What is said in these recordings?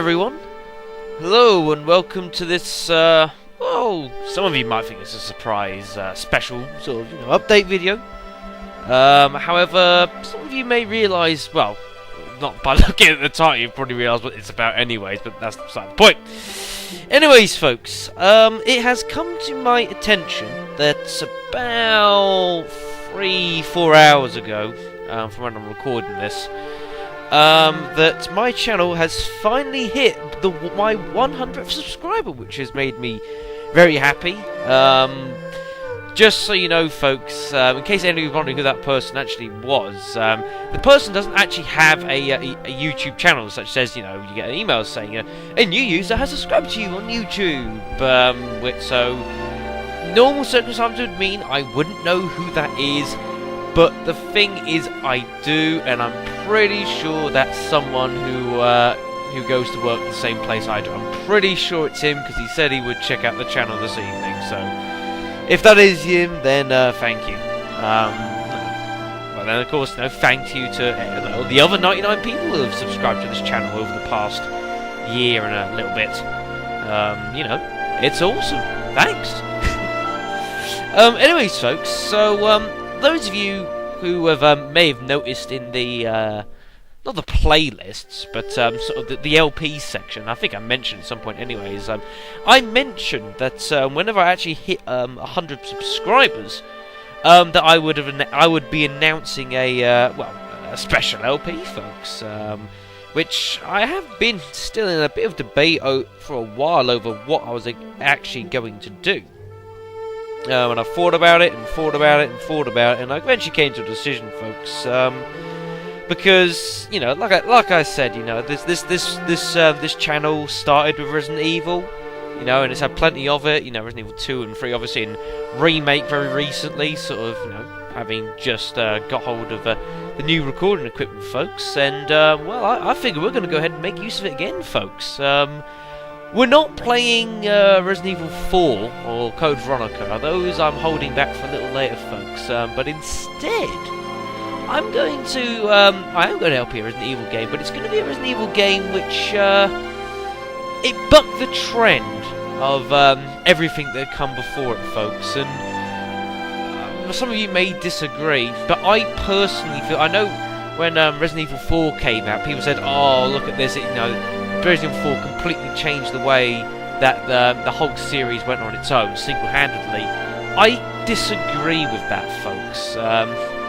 everyone. Hello and welcome to this, well, some of you might think it's a surprise, special sort of, update video. However, some of you may realise, well, not by looking at the title, you've probably realised what it's about anyways, but that's beside the point. Anyways, folks, it has come to my attention that about 3-4 hours ago, from when I'm recording this, that my channel has finally hit my 100th subscriber, which has made me very happy. Just so you know, folks, in case any of you are wondering who that person actually was, the person doesn't actually have a YouTube channel, such as, you get an email saying, a new user has subscribed to you on YouTube, so normal circumstances would mean I wouldn't know who that is. But the thing is, I do, and I'm pretty sure that's someone who goes to work at the same place I do. I'm pretty sure it's him, because he said he would check out the channel this evening, so if that is him, then thank you. Well then, of course, thank you to the other 99 people who have subscribed to this channel over the past year and a little bit. It's awesome. Thanks. Anyways, folks, so those of you who have may have noticed in the not the playlists, but sort of the LP section, I think I mentioned at some point anyways, I mentioned that whenever I actually hit 100 subscribers, that I would be announcing a special LP, folks, which I have been still in a bit of debate for a while over what I was actually going to do. And I thought about it, and and I eventually came to a decision, folks. Because like I said, this channel started with Resident Evil, and it's had plenty of it. Resident Evil 2 and 3, obviously, and remake very recently, sort of, having just got hold of the new recording equipment, folks. And I figure we're going to go ahead and make use of it again, folks. We're not playing Resident Evil 4 or Code Veronica. Those I'm holding back for a little later, folks. But instead, I am going to LP a Resident Evil game, but it's going to be a Resident Evil game which it bucked the trend of everything that had come before it, folks. And some of you may disagree, but I personally feel, I know when Resident Evil 4 came out, people said, "Oh, look at this," Resident Evil 4 completely changed the way that the whole series went on its own, single-handedly. I disagree with that, folks,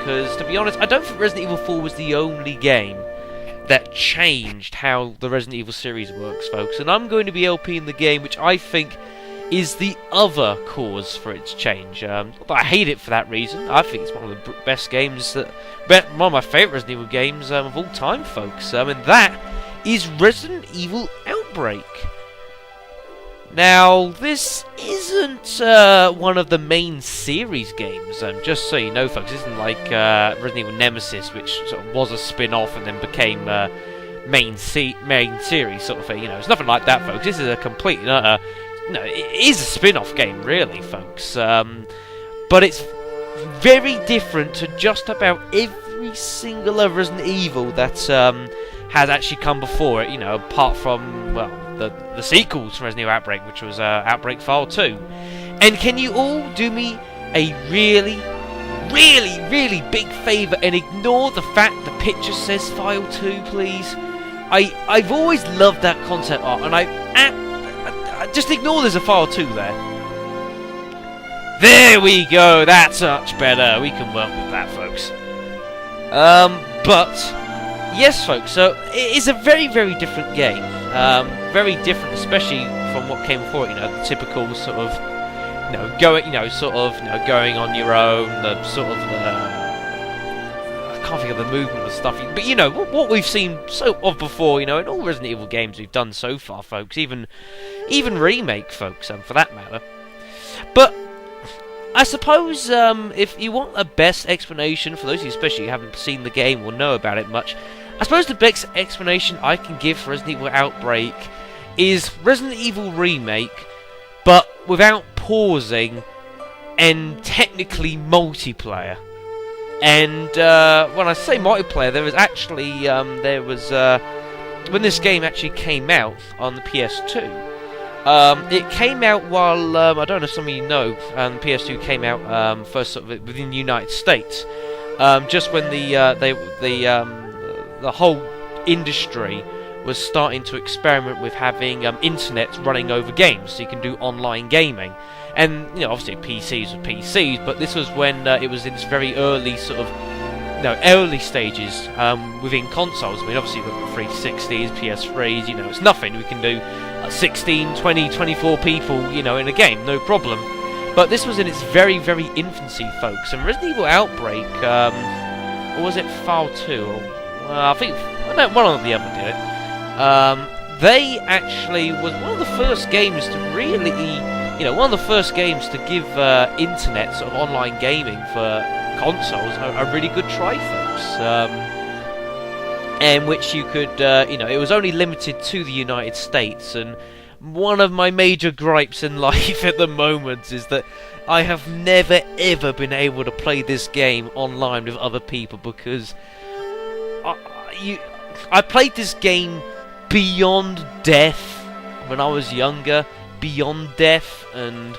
because, to be honest, I don't think Resident Evil 4 was the only game that changed how the Resident Evil series works, folks, and I'm going to be LPing the game which I think is the other cause for its change. I hate it for that reason. I think it's one of the best games, one of my favourite Resident Evil games of all time, folks, and that is Resident Evil Outbreak. Now, this isn't one of the main series games, just so you know, folks. This isn't like Resident Evil Nemesis, which sort of was a spin-off and then became main series sort of thing. It's nothing like that, folks. This is a complete it is a spin-off game, really, folks. But it's very different to just about every single other Resident Evil that has actually come before it, apart from, the sequels from Resident Evil Outbreak, which was Outbreak File 2. And can you all do me a really, really, really big favour and ignore the fact the picture says File 2, please? I've always loved that concept art, and I just ignore there's a File 2 there. There we go, that's much better. We can work with that, folks. But yes, folks, so it is a very, very different game. Very different, especially from what came before it, the typical sort of, going on your own, the sort of, I can't think of the movement of stuff, but what we've seen of before, in all Resident Evil games we've done so far, folks, even remake, folks, for that matter. But I suppose if you want a best explanation, for those of you especially who haven't seen the game or know about it much, I suppose the best explanation I can give for Resident Evil Outbreak is Resident Evil Remake, but without pausing and technically multiplayer. And when I say multiplayer, there was actually when this game actually came out on the PS2, it came out while I don't know if some of you know, PS2 came out first sort of within the United States, just when the whole industry was starting to experiment with having internet running over games, so you can do online gaming. And obviously PCs were PCs, but this was when it was in its very early sort of early stages within consoles. I mean, obviously you've got the 360s, PS3s. It's nothing. We can do 16, 20, 24 people, in a game, no problem. But this was in its very, very infancy, folks. And Resident Evil Outbreak, or was it File 2? I think one or the other did it. They actually was one of the first games to really, one of the first games to give internet sort of online gaming for consoles a really good try, folks. In which you could, it was only limited to the United States. And one of my major gripes in life at the moment is that I have never ever been able to play this game online with other people, because I played this game beyond death when I was younger, beyond death, and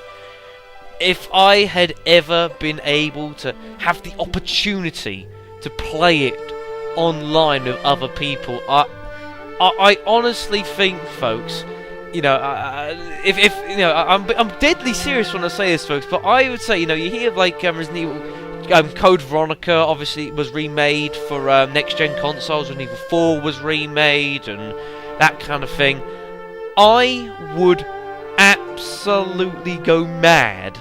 if I had ever been able to have the opportunity to play it online with other people, I honestly think, folks, I'm deadly serious when I say this, folks, but I would say, you hear like Resident Evil, Code Veronica obviously was remade for next-gen consoles, Resident Evil 4 was remade, and that kind of thing. I would absolutely go mad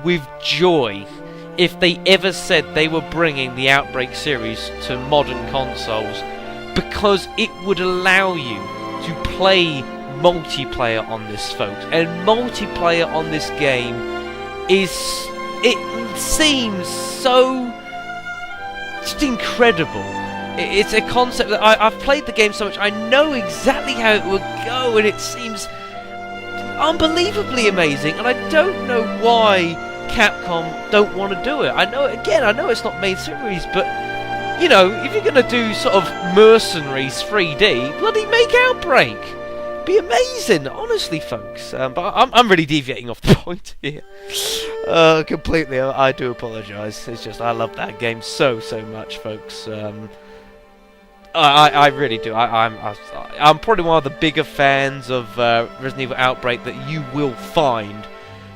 with joy if they ever said they were bringing the Outbreak series to modern consoles, because it would allow you to play multiplayer on this, folks. And multiplayer on this game it seems so just incredible. It's a concept that I've played the game so much, I know exactly how it would go, and it seems unbelievably amazing, and I don't know why Capcom don't want to do it. I know it's not main series, but if you're going to do sort of Mercenaries 3D, bloody make Outbreak. Be amazing, honestly, folks. But I'm really deviating off the point here. Completely. I do apologise. It's just I love that game so much, folks. I really do. I'm probably one of the bigger fans of Resident Evil Outbreak that you will find,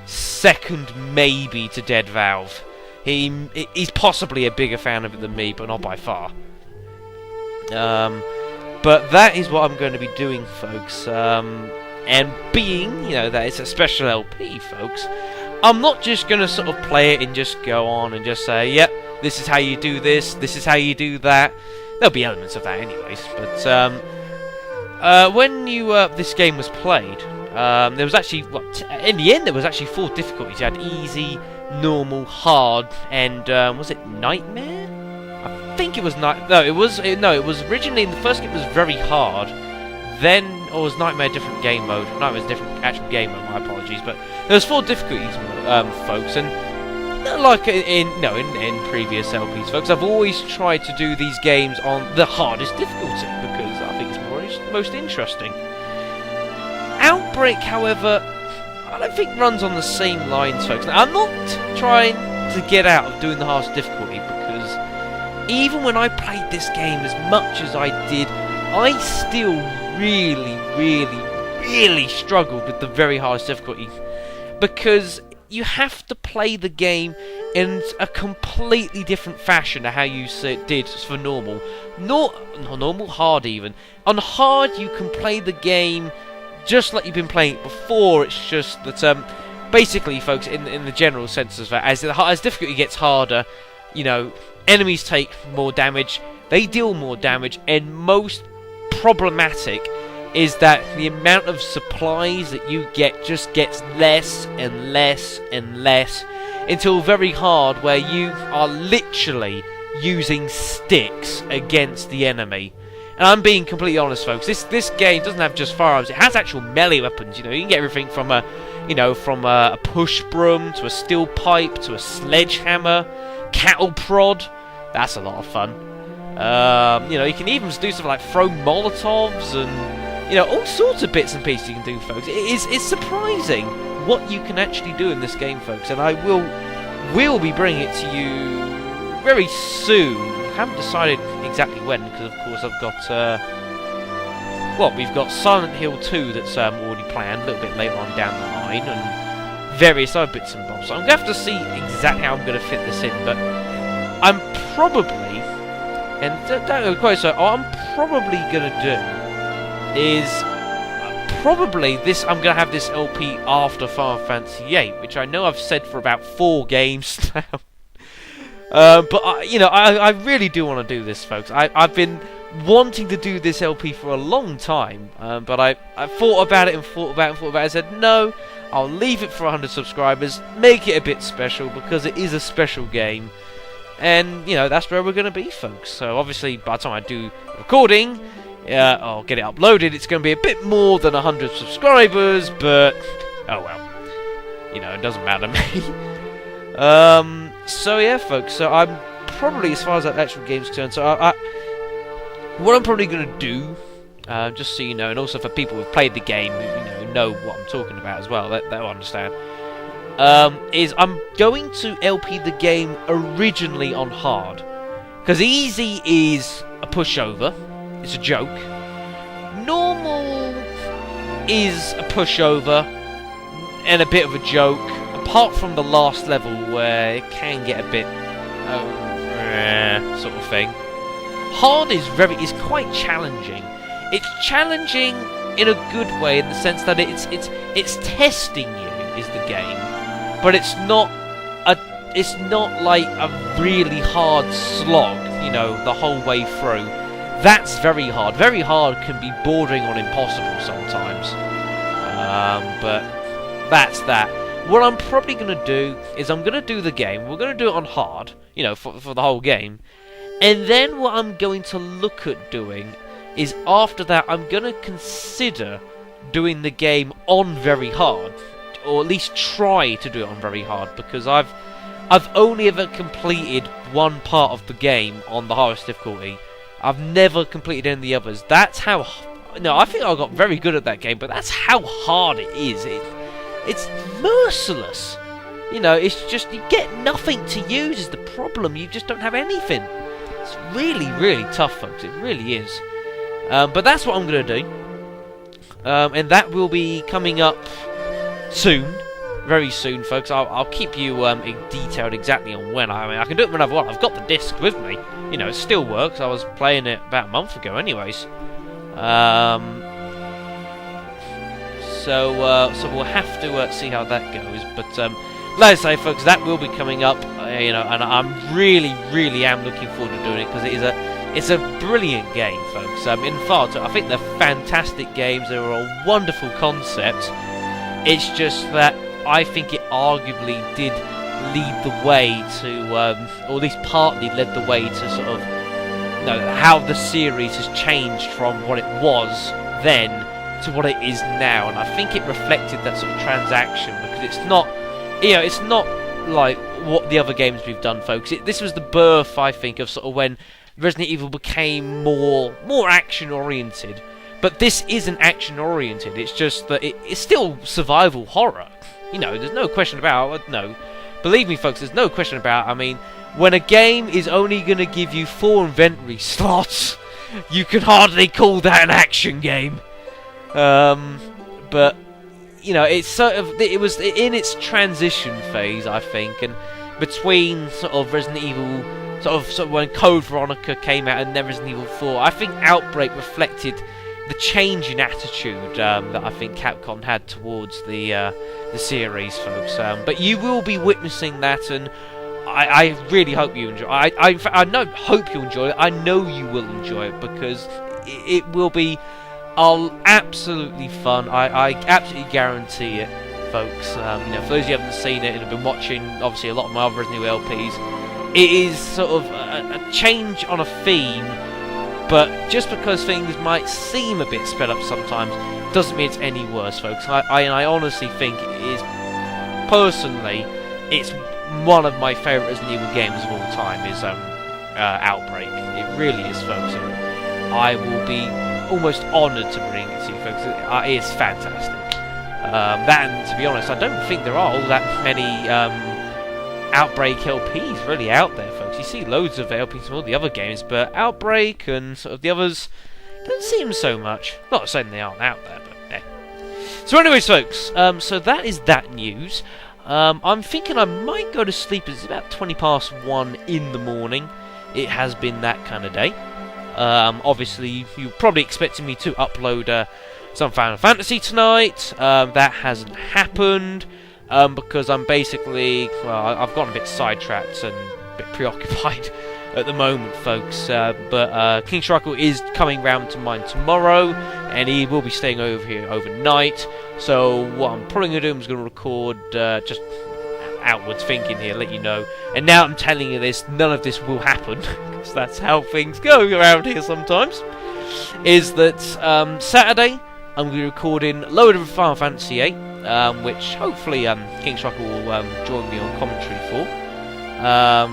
second maybe to Dead Valve. He's possibly a bigger fan of it than me, but not by far. But that is what I'm going to be doing, folks. And being, that it's a special LP, folks, I'm not just going to sort of play it and just go on and just say, yep, this is how you do this is how you do that. There'll be elements of that anyways. But when this game was played, there was actually, in the end there was actually 4 difficulties. You had easy, normal, hard, and was it Nightmare? I think it was it was originally in the first game it was very hard. Then was Nightmare a different game mode? No, it was a different actual game mode. My apologies, but there was 4 difficulties, folks, and like in previous LPs, folks, I've always tried to do these games on the hardest difficulty because I think it's most interesting. Outbreak, however, I don't think runs on the same lines, folks. Now, I'm not trying to get out of doing the hardest difficulty, because even when I played this game as much as I did, I still really struggled with the very hardest difficulty, because you have to play the game in a completely different fashion to how you did for normal. Not normal, hard even. On hard, you can play the game just like you've been playing it before. It's just that, basically, folks, in the general sense of that, as difficulty gets harder, enemies take more damage, they deal more damage, and most problematic is that the amount of supplies that you get just gets less and less and less, until very hard, where you are literally using sticks against the enemy. And I'm being completely honest, folks. This game doesn't have just firearms; it has actual melee weapons. You can get everything from a push broom to a steel pipe to a sledgehammer, cattle prod. That's a lot of fun. You can even do something like throw Molotovs and all sorts of bits and pieces you can do, folks. It's surprising what you can actually do in this game, folks, and I will be bringing it to you very soon. I haven't decided exactly when, because of course I've got we've got Silent Hill 2 that's already planned a little bit later on down the line, and various other bits and bobs. So I'm going to have to see exactly how I'm going to fit this in, but I'm probably, and don't go quite so, what I'm probably going to do is, I'm going to have this LP after Final Fantasy VIII, which I know I've said for about 4 games now. But I really do want to do this, folks. I've been wanting to do this LP for a long time, but I thought about it and thought about it. I said, no, I'll leave it for 100 subscribers, make it a bit special, because it is a special game. And, that's where we're going to be, folks. So, obviously, by the time I do the recording, I'll get it uploaded. It's going to be a bit more than 100 subscribers, but, oh well. It doesn't matter to me. So, yeah, folks. So, I'm probably, as far as that actual game's concerned, so what I'm probably going to do, just so you know, and also for people who've played the game, who know what I'm talking about as well, they'll understand, is I'm going to LP the game originally on hard. Because easy is a pushover, it's a joke. Normal is a pushover and a bit of a joke, apart from the last level where it can get a bit sort of thing. Hard is quite challenging. It's challenging in a good way, in the sense that it's testing you, is the game, but it's not like a really hard slog, the whole way through. That's very hard. Very hard can be bordering on impossible sometimes. But that's that. What I'm probably going to do is I'm going to do the game. We're going to do it on hard, for the whole game. And then what I'm going to look at doing is, after that, I'm going to consider doing the game on very hard, or at least try to do it on very hard, because I've only ever completed one part of the game on the hardest difficulty. I've never completed any of the others. That's how... No, I think I got very good at that game, but that's how hard it is. It's merciless. It's just, you get nothing to use is the problem. You just don't have anything. It's really, really tough, folks. It really is. But that's what I'm going to do. And that will be coming up soon. Very soon, folks. I'll keep you detailed exactly on when. I can do it whenever I want. I've got the disc with me. It still works. I was playing it about a month ago anyways. So we'll have to see how that goes. But like I say, folks, that will be coming up. And I'm really am looking forward to doing it, because it's a brilliant game, folks. In fact, I think they're fantastic games. They're a wonderful concept. It's just that I think it arguably did lead the way to, or at least partly led the way to sort of, how the series has changed from what it was then to what it is now. And I think it reflected that sort of transaction, because it's not, it's not like what the other games we've done, folks. This was the birth, I think, of sort of when Resident Evil became more action-oriented. But this isn't action-oriented. It's just that it's still survival horror. There's no question about it. No. Believe me, folks, there's no question about it. When a game is only going to give you 4 inventory slots, you can hardly call that an action game. But... it's sort of, it was in its transition phase, I think, and between sort of Resident Evil, sort of when Code Veronica came out and then Resident Evil 4, I think Outbreak reflected the change in attitude that I think Capcom had towards the series, folks. But you will be witnessing that, and I really hope you enjoy. I don't hope you enjoy it. I know you will enjoy it, because it will be absolutely fun. I absolutely guarantee it, folks. For those of you who haven't seen it and have been watching, obviously, a lot of my other Resident Evil LPs, it is sort of a change on a theme, but just because things might seem a bit sped up sometimes, doesn't mean it's any worse, folks. I honestly think it is, personally, it's one of my favourite Resident Evil games of all time, is Outbreak. It really is, folks. And I will be almost honoured to bring it to you, folks. It is fantastic. That, and to be honest, I don't think there are all that many Outbreak LPs really out there, folks. You see loads of LPs from all the other games, but Outbreak and sort of the others don't seem so much. Not saying they aren't out there, but eh. So anyways, folks, so that is that news. I'm thinking I might go to sleep. It's about 1:20 in the morning. It has been that kind of day. Obviously, you're probably expecting me to upload some Final Fantasy tonight. That hasn't happened because I'm basically, well, I've gotten a bit sidetracked and a bit preoccupied at the moment, folks. But King Struggle is coming round to mine tomorrow, and he will be staying over here overnight. So what I'm probably going to do is going to record just outwards thinking here, let you know. And now I'm telling you this, none of this will happen, because that's how things go around here sometimes. Is that Saturday I'm going to be recording a load of Final Fantasy VIII, which hopefully King Struggle will join me on commentary for.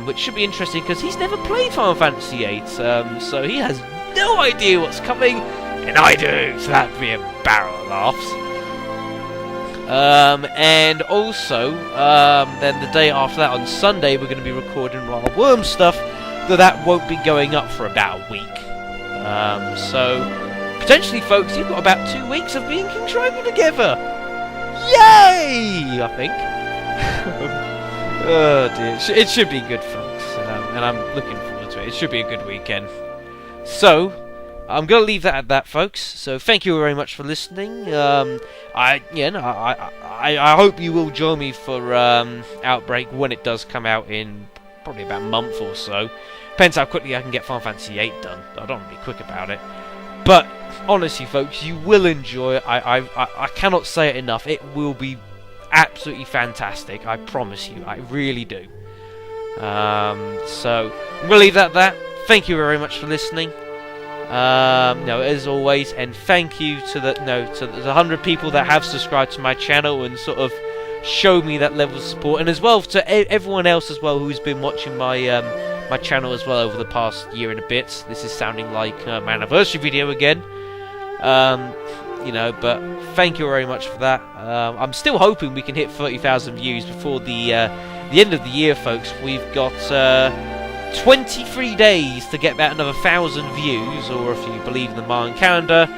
Which should be interesting because he's never played Final Fantasy VIII, so he has no idea what's coming, and I do, so that'd be a barrel of laughs. And also, then the day after that, on Sunday, we're going to be recording Wild Worm stuff, though that won't be going up for about a week. So, potentially, folks, you've got about 2 weeks of being King Struggle together! Yay! I think. Oh dear, it should be good, folks, and I'm looking forward to it. It should be a good weekend. So, I'm going to leave that at that, folks. So, thank you very much for listening. I hope you will join me for Outbreak when it does come out in probably about a month or so. Depends how quickly I can get Final Fantasy VIII done. I don't want to be quick about it. But honestly, folks, you will enjoy it. I cannot say it enough. It will be absolutely fantastic, I promise you. I really do. So I'm gonna leave that at that. Thank you very much for listening. As always, and thank you to the 100 people that have subscribed to my channel and sort of showed me that level of support, and as well to everyone else as well who's been watching my my channel as well over the past year and a bit. This is sounding like my anniversary video again. But thank you very much for that. I'm still hoping we can hit 30,000 views before the end of the year, folks. We've got 23 days to get about another 1,000 views, or if you believe in the Mayan calendar,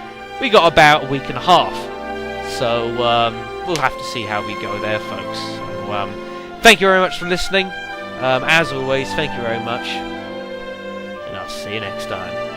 we got about a week and a half. So we'll have to see how we go there, folks. So, thank you very much for listening. As always, thank you very much, and I'll see you next time.